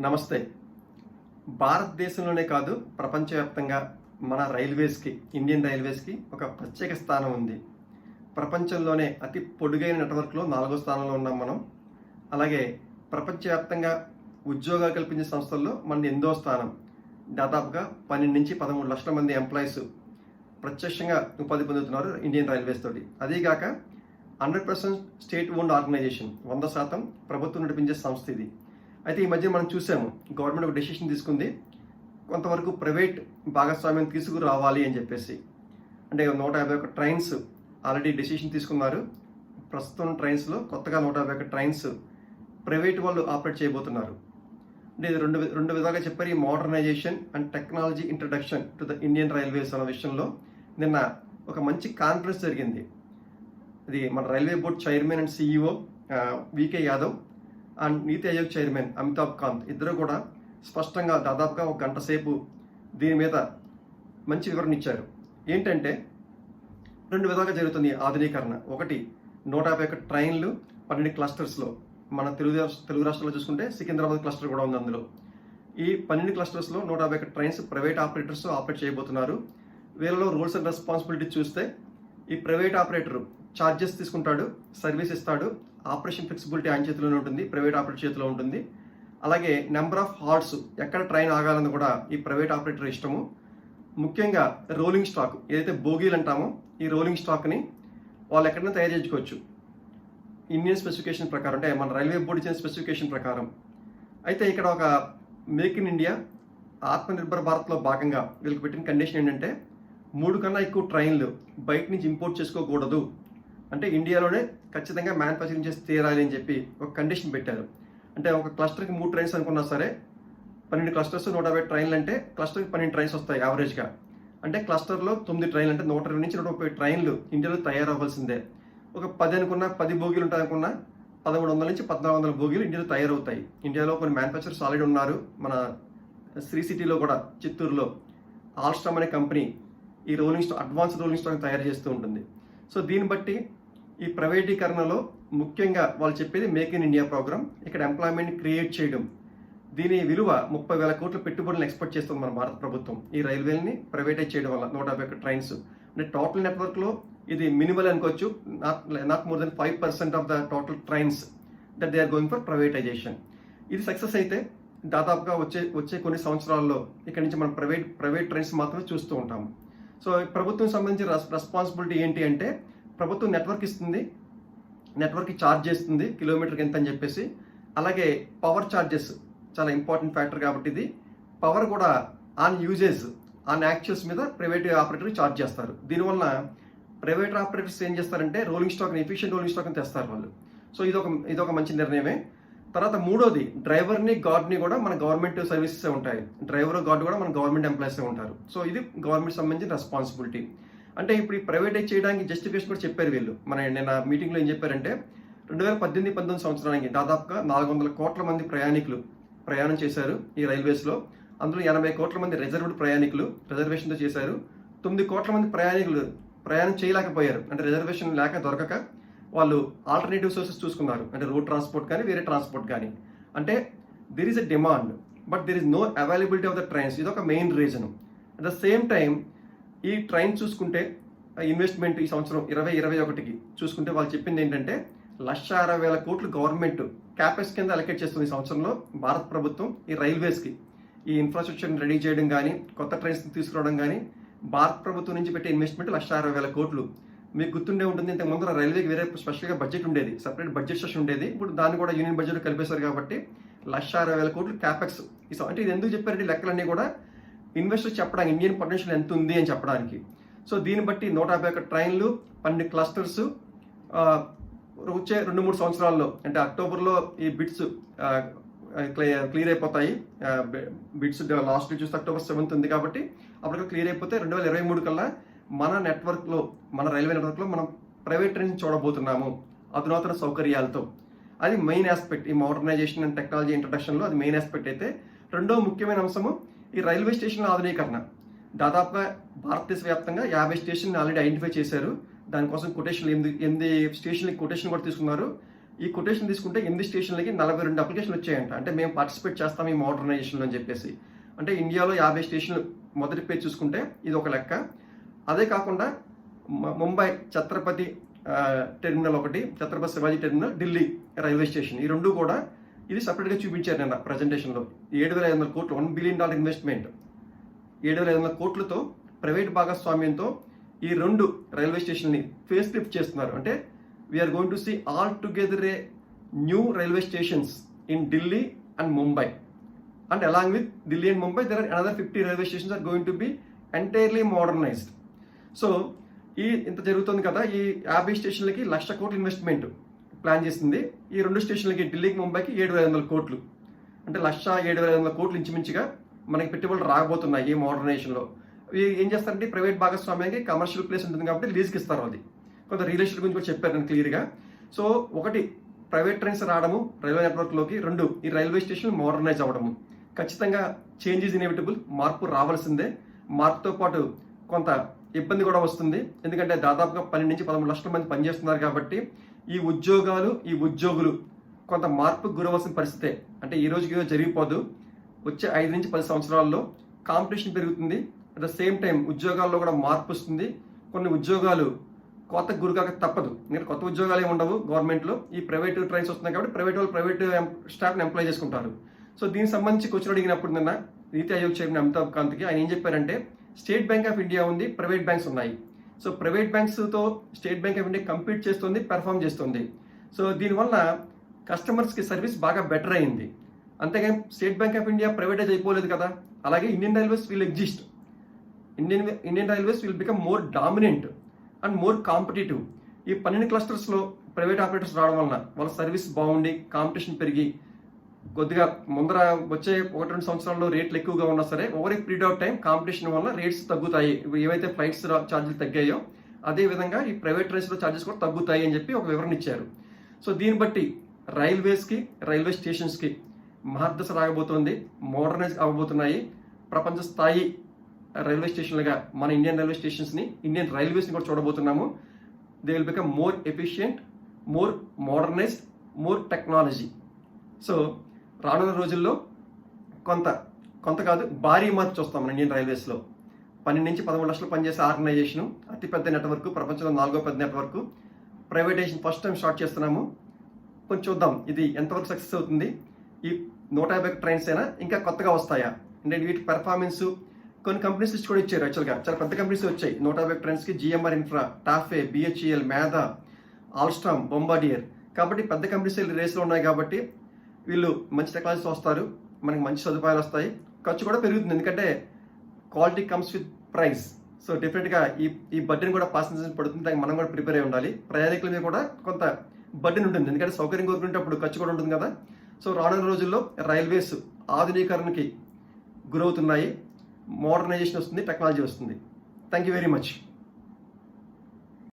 నమస్తే. భారతదేశంలోనే కాదు, ప్రపంచవ్యాప్తంగా మన రైల్వేస్కి, ఇండియన్ రైల్వేస్కి ఒక ప్రత్యేక స్థానం ఉంది. ప్రపంచంలోనే అతి పొడుగైన నెట్వర్క్లో 4వ స్థానంలో ఉన్నాం మనం. అలాగే ప్రపంచవ్యాప్తంగా ఉద్యోగాలు కల్పించే సంస్థల్లో మనది 8వ స్థానం. దాదాపుగా 12 నుంచి 13 లక్షల మంది ఎంప్లాయీస్ ప్రత్యక్షంగా ఉపాధి పొందుతున్నారు ఇండియన్ రైల్వేస్ తోటి. అదీగాక 100% స్టేట్ ఓన్డ్ ఆర్గనైజేషన్, 100% ప్రభుత్వం నడిపించే సంస్థ ఇది. అయితే ఈ మధ్య మనం చూసాము, గవర్నమెంట్ ఒక డెసిషన్ తీసుకుంది, కొంతవరకు ప్రైవేట్ భాగస్వామ్యం తీసుకురావాలి అని చెప్పేసి. అంటే 151 ట్రైన్స్ ఆల్రెడీ డెసిషన్ తీసుకున్నారు. ప్రస్తుతం ట్రైన్స్లో కొత్తగా 151 ట్రైన్స్ ప్రైవేట్ వాళ్ళు ఆపరేట్ చేయబోతున్నారు. అంటే ఇది రెండు విధాలుగా చెప్పారు. ఈ modernisation and technology introduction to the Indian railways అనే విషయంలో నిన్న ఒక మంచి కాన్ఫరెన్స్ జరిగింది. ఇది మన railway board chairman and CEO VK Yadav and NITI Aayog chairman Amitabh Kanth ఇద్దరు కూడా స్పష్టంగా దాదాపుగా 1 గంట సేపు దీని మీద మంచి వివరణ ఇచ్చారు. ఏంటంటే 2 విధాలుగా జరుగుతుంది ఆధునీకరణ. ఒకటి, 151 ట్రైన్లు 12 క్లస్టర్స్లో. మన తెలుగు రాష్ట్రాల్లో చూసుకుంటే సికింద్రాబాద్ క్లస్టర్ కూడా ఉంది అందులో. ఈ 12 క్లస్టర్స్లో 151 ట్రైన్స్ ప్రైవేట్ ఆపరేటర్స్ ఆపరేట్ చేయబోతున్నారు. వీళ్ళలో రూల్స్ అండ్ రెస్పాన్సిబిలిటీ చూస్తే, ఈ ప్రైవేట్ ఆపరేటర్ ఛార్జెస్ తీసుకుంటాడు, సర్వీస్ ఇస్తాడు, ఆపరేషన్ ఫ్లెక్సిబిలిటీ ఆయన చేతిలోనే ఉంటుంది, ప్రైవేట్ ఆపరేటర్ చేతిలో ఉంటుంది. అలాగే నెంబర్ ఆఫ్ హార్ట్స్, ఎక్కడ ట్రైన్ ఆగాలని కూడా ఈ ప్రైవేట్ ఆపరేటర్ ఇష్టము. ముఖ్యంగా రోలింగ్ స్టాక్, ఏదైతే బోగీలు అంటామో ఈ రోలింగ్ స్టాక్ని వాళ్ళు ఎక్కడైనా తయారు చేసుకోవచ్చు ఇండియన్ స్పెసిఫికేషన్ ప్రకారం, అంటే మన రైల్వే బోర్డు ఇచ్చిన స్పెసిఫికేషన్ ప్రకారం. అయితే ఇక్కడ ఒక మేక్ ఇన్ ఇండియా, ఆత్మనిర్భర్ భారత్లో భాగంగా వీళ్ళకి పెట్టిన కండిషన్ ఏంటంటే 3 కన్నా ఎక్కువ ట్రైన్లు బయట నుంచి ఇంపోర్ట్ చేసుకోకూడదు, అంటే ఇండియాలోనే ఖచ్చితంగా మ్యానుఫ్యాక్చరింగ్ చేసి తీరాలి అని చెప్పి ఒక కండిషన్ పెట్టారు. అంటే ఒక క్లస్టర్కి 3 ట్రైన్స్ అనుకున్నా సరే, 12 క్లస్టర్స్ 150 ట్రైన్లు అంటే క్లస్టర్కి 12 ట్రైన్స్ వస్తాయి యావరేజ్గా. అంటే క్లస్టర్లో 9 ట్రైన్లు, అంటే 120 నుంచి 130 ట్రైన్లు ఇండియాలో తయారవ్వాల్సిందే. ఒక 10 అనుకున్నా, 10 బోగీలు ఉంటాయనుకున్నా 1300 నుంచి 1400 బోగీలు ఇండియాలో తయారవుతాయి. ఇండియాలో కొన్ని మ్యానుఫ్యాక్చరర్స్ ఆల్రెడీ ఉన్నారు. మన శ్రీ సిటీలో కూడా, చిత్తూరులో ఆల్స్టామ్ అనే కంపెనీ ఈ rolling stock, advance rolling stock తయారు చేస్తూ ఉంటుంది. సో దీన్ని బట్టి ఈ ప్రైవేటీకరణలో ముఖ్యంగా వాళ్ళు చెప్పేది మేక్ ఇన్ ఇండియా ప్రోగ్రామ్. ఇక్కడ ఎంప్లాయ్మెంట్ క్రియేట్ చేయడం, దీని విలువ 30,000 కోట్ల పెట్టుబడులను ఎక్స్పెక్ట్ చేస్తుంది మన భారత ప్రభుత్వం ఈ రైల్వేని ప్రైవేటైజ్ చేయడం వల్ల. 151 ట్రైన్స్ అంటే టోటల్ నెట్వర్క్లో ఇది మినిమల్ అనుకోవచ్చు. Not more than 5% of the total trains that they are going for privatisation. ఇది సక్సెస్ అయితే దాదాపుగా వచ్చే కొన్ని సంవత్సరాల్లో ఇక్కడ నుంచి మనం ప్రైవేట్ ట్రైన్స్ మాత్రమే చూస్తూ ఉంటాము. సో ప్రభుత్వం సంబంధించిన రెస్పాన్సిబిలిటీ ఏంటి అంటే, ప్రభుత్వం నెట్వర్క్ ఇస్తుంది, నెట్వర్క్కి ఛార్జ్ చేస్తుంది కిలోమీటర్కి ఎంత అని చెప్పేసి. అలాగే పవర్ ఛార్జెస్ చాలా ఇంపార్టెంట్ ఫ్యాక్టర్ కాబట్టి ఇది పవర్ కూడా ఆన్ యూజేజ్, ఆన్ యాక్చువల్స్ మీద ప్రైవేట్ ఆపరేటర్కి ఛార్జ్ చేస్తారు. దీనివల్ల ప్రైవేట్ ఆపరేటర్స్ ఏం చేస్తారంటే రోలింగ్ స్టాక్ని, ఎఫిషియెంట్ రోలింగ్ స్టాక్ని తెస్తారు వాళ్ళు. సో ఇదొక మంచి నిర్ణయమే. తర్వాత మూడోది, డ్రైవర్ని, గార్డ్ని కూడా మన గవర్నమెంట్ సర్వీసెస్ ఉంటాయి. డ్రైవర్, గార్డ్ కూడా మన గవర్నమెంట్ ఎంప్లాయీసే ఉంటారు. సో ఇది గవర్నమెంట్ సంబంధించిన రెస్పాన్సిబిలిటీ. అంటే ఇప్పుడు ఈ ప్రైవేటైజ్ చేయడానికి జస్టిఫికేషన్ కూడా చెప్పారు వీళ్ళు. నిన్న మీటింగ్లో ఏం చెప్పారంటే, 2018-19 సంవత్సరానికి దాదాపుగా 400 కోట్ల మంది ప్రయాణికులు ప్రయాణం చేశారు ఈ రైల్వేస్లో. అందులో 80 కోట్ల మంది రిజర్వ్డ్ ప్రయాణికులు రిజర్వేషన్తో చేశారు. 9 కోట్ల మంది ప్రయాణికులు ప్రయాణం చేయలేకపోయారు, అంటే రిజర్వేషన్ దొరకక వాళ్ళు ఆల్టర్నేటివ్ సోర్సెస్ చూసుకున్నారు, అంటే రోడ్ ట్రాన్స్పోర్ట్ కానీ వేరే ట్రాన్స్పోర్ట్ కానీ. అంటే there is a demand but there is no availability of the trains. ఇది ఒక main reason. At the same time ఈ ట్రైన్ చూసుకుంటే ఇన్వెస్ట్మెంట్ ఈ సంవత్సరం 2021కి చూసుకుంటే వాళ్ళు చెప్పింది ఏంటంటే 1,60,000 కోట్లు గవర్నమెంట్ క్యాపెక్స్ కింద అలొకేట్ చేస్తుంది ఈ సంవత్సరంలో భారత ప్రభుత్వం ఈ రైల్వేస్కి. ఈ ఇన్ఫ్రాస్ట్రక్చర్ని రెడీ చేయడం కానీ, కొత్త ట్రైన్స్ తీసుకురావడం కానీ, భారత ప్రభుత్వం నుంచి పెట్టే ఇన్వెస్ట్మెంట్ 1,60,000 కోట్లు. మీకు గుర్తుండే ఉంటుంది, ఇంతకు ముందు రైల్వేకి వేరే స్పెషల్గా బడ్జెట్ ఉండేది, సపరేట్ బడ్జెట్ సెషన్ ఉండేది. ఇప్పుడు దాన్ని కూడా యూనియన్ బడ్జెట్ కలిపేశారు కాబట్టి 1,60,000 కోట్లు క్యాపెక్స్. అంటే ఇది ఎందుకు చెప్పారంటే లెక్కలన్నీ కూడా ఇన్వెస్టర్స్ చెప్పడానికి, ఇండియన్ పొటెన్షియల్ ఎంత ఉంది అని చెప్పడానికి. సో దీన్ని బట్టి 151 ట్రైన్లు, 12 క్లస్టర్స్ వచ్చే 2-3 సంవత్సరాల్లో, అంటే అక్టోబర్లో ఈ బిడ్స్ క్లియర్ అయిపోతాయి. బిడ్స్ లాస్ట్ చూస్తే October 7th ఉంది కాబట్టి అప్పటికి క్లియర్ అయిపోతే 2023 కల్లా మన నెట్వర్క్లో, మన రైల్వే నెట్వర్క్లో మనం ప్రైవేట్ ట్రైన్స్ చూడబోతున్నాము అధునాతన సౌకర్యాలతో. అది మెయిన్ ఆస్పెక్ట్. ఈ మోడర్నైజేషన్ అండ్ టెక్నాలజీ ఇంట్రడక్షన్లో అది మెయిన్ ఆస్పెక్ట్. అయితే రెండో ముఖ్యమైన అంశము ఈ రైల్వే స్టేషన్ల ఆధునీకరణ. దాదాపుగా భారతదేశ వ్యాప్తంగా 50 స్టేషన్లు ఆల్రెడీ ఐడెంటిఫై చేశారు. దానికోసం కొటేషన్లు 8 స్టేషన్లకి కొటేషన్ కూడా తీసుకున్నారు. ఈ కొటేషన్ తీసుకుంటే 8 స్టేషన్లకి 42 అప్లికేషన్లు వచ్చాయంట. అంటే మేము పార్టిసిపేట్ చేస్తాం ఈ మోడర్నైజేషన్లో అని చెప్పేసి. అంటే ఇండియాలో 50 స్టేషన్లు మొదటి పేజ్ చూసుకుంటే ఇది ఒక లెక్క. అదే కాకుండా ముంబై ఛత్రపతి టెర్మినల్ ఒకటి, Chhatrapati Shivaji terminal, Delhi railway station, ఈ రెండు కూడా ఇది సపరేట్గా చూపించారు నిన్న ప్రజెంటేషన్లో. 7,500 కోట్లు, $1 బిలియన్ ఇన్వెస్ట్మెంట్, 7,500 కోట్లతో ప్రైవేట్ భాగస్వామ్యంతో ఈ రెండు రైల్వే స్టేషన్ని ఫేస్ లిఫ్ట్ చేస్తున్నారు. అంటే we're going to see all together a new railway stations in Delhi and Mumbai. And along with Delhi and Mumbai, there are another 50 railway stations are going to be entirely modernized. So, ఇంత జరుగుతుంది కదా, ఈ 50 స్టేషన్లకి 1,00,000 కోట్ల investment plan చేసింది. ఈ రెండు స్టేషన్లకి ఢిల్లీకి ముంబైకి 7,500 కోట్లు, అంటే 1,07,500 కోట్లు ఇంచుమించుగా మనకి పెట్టుబడులు రాకపోతున్నాయి ఈ మోడర్నైజేషన్లో. ఏం చేస్తారంటే ప్రైవేట్ భాగస్వామ్యానికి కమర్షియల్ ప్లేస్ ఉంటుంది కాబట్టి లీజ్కి ఇస్తారు. అది కొంత రియల్ ఎస్టేట్ గురించి కూడా చెప్పారు నేను క్లియర్గా. సో ఒకటి, ప్రైవేట్ ట్రైన్స్ రావడము రైల్వే నెట్వర్క్లోకి, రెండు, ఈ రైల్వే స్టేషన్ మోడర్నైజ్ అవ్వడము. ఖచ్చితంగా చేంజ్ ఈజ్ ఇన్ఎవిటబుల్, మార్పు రావాల్సిందే. మార్పుతో పాటు కొంత ఇబ్బంది కూడా వస్తుంది, ఎందుకంటే దాదాపుగా 12 నుంచి 13 లక్షల మంది పనిచేస్తున్నారు కాబట్టి ఈ ఉద్యోగులు కొంత మార్పుకు గురవలసిన పరిస్థితే. అంటే ఈ రోజుకి జరిగిపోదు, వచ్చే 5 నుంచి 10 సంవత్సరాల్లో కాంపిటీషన్ పెరుగుతుంది. అట్ ద సేమ్ టైం ఉద్యోగాల్లో కూడా మార్పు వస్తుంది. కొన్ని ఉద్యోగాలు కొత్త గురికాక తప్పదు, ఎందుకంటే కొత్త ఉద్యోగాలు ఏమి ఉండవు గవర్నమెంట్లో. ఈ ప్రైవేట్ ట్రైన్స్ వస్తున్నాయి కాబట్టి ప్రైవేట్ స్టాఫ్ని ఎంప్లాయ్ చేసుకుంటారు. సో దీనికి సంబంధించి క్వశ్చన్ అడిగినప్పుడు నిన్న నీతి ఆయోగ్ చైర్మన్ అమితాబ్ కాంత్కి ఆయన ఏం చెప్పారంటే, స్టేట్ బ్యాంక్ ఆఫ్ ఇండియా ఉంది, ప్రైవేట్ బ్యాంక్స్ ఉన్నాయి. సో ప్రైవేట్ బ్యాంక్స్తో State Bank of India compete చేస్తుంది, పెర్ఫామ్ చేస్తుంది. సో దీనివల్ల కస్టమర్స్కి సర్వీస్ బాగా బెటర్ అయింది. అంతేగాని State Bank of India privatise అయిపోలేదు కదా. అలాగే Indian Railways will exist, Indian Railways will become more dominant and more competitive. ఈ 12 క్లస్టర్స్లో ప్రైవేట్ ఆపరేటర్స్ రావడం వలన వాళ్ళ సర్వీస్ బాగుండి కాంపిటీషన్ పెరిగి కొద్దిగా ముందర వచ్చే 1-2 సంవత్సరాల్లో రేట్లు ఎక్కువగా ఉన్నా సరే over a period of time competition వల్ల రేట్స్ తగ్గుతాయి. ఏవైతే ఫ్లైట్స్ ఛార్జీలు తగ్గాయో అదే విధంగా ఈ ప్రైవేట్ ట్రైన్స్లో ఛార్జెస్ కూడా తగ్గుతాయి అని చెప్పి ఒక వివరణ ఇచ్చారు. సో దీన్ని బట్టి రైల్వేస్కి, రైల్వే స్టేషన్స్కి మహర్దశ రాగబోతోంది, మోడర్నైజ్ అవ్వబోతున్నాయి. ప్రపంచ స్థాయి రైల్వే స్టేషన్లుగా మన ఇండియన్ రైల్వే స్టేషన్స్ని, ఇండియన్ రైల్వేస్ని కూడా చూడబోతున్నాము. They will become more efficient, more modernised, more technology. So రానున్న రోజుల్లో కొంత కాదు భారీ మార్పు చూస్తాం మన ఇండియన్ రైల్వేస్లో. 12 నుంచి 13 లక్షలు పనిచేసే ఆర్గనైజేషను, అతిపెద్ద నెట్వర్క్, ప్రపంచంలో 4వ పెద్ద network, privatisation first time start చేస్తున్నాము. కొంచెం చూద్దాం ఇది ఎంతవరకు సక్సెస్ అవుతుంది. ఈ 150 ట్రైన్స్ అయినా ఇంకా కొత్తగా వస్తాయా అంటే వీటి పెర్ఫార్మెన్స్. కొన్ని కంపెనీస్ లిస్ట్ కూడా ఇచ్చారు, యాక్చువల్గా చాలా పెద్ద కంపెనీస్ వచ్చాయి 150 ట్రైన్స్కి. జిఎంఆర్ ఇన్ఫ్రా, టాఫే, బిహెచ్ఈఎల్, మేధా, ఆల్స్టామ్, బొంబార్డియర్. కాబట్టి పెద్ద కంపెనీస్ రేస్లో ఉన్నాయి కాబట్టి వీళ్ళు మంచి టెక్నాలజీస్ వస్తారు, మనకి మంచి సదుపాయాలు వస్తాయి, ఖర్చు కూడా పెరుగుతుంది, ఎందుకంటే quality comes with price. So డెఫినెట్గా ఈ బడ్డెన్ కూడా పాసెంజర్స్ పడుతుంది, దానికి మనం కూడా ప్రిపేర్ అయి ఉండాలి. ప్రయాణికుల మీద కూడా కొంత బడ్డెన్ ఉంటుంది, ఎందుకంటే సౌకర్యం కోరుకునేటప్పుడు ఖర్చు కూడా ఉంటుంది కదా. సో రానున్న రోజుల్లో రైల్వేస్ ఆధునీకరణకి గురవుతున్నాయి, మోడర్నైజేషన్ వస్తుంది, టెక్నాలజీ వస్తుంది. Thank you very much.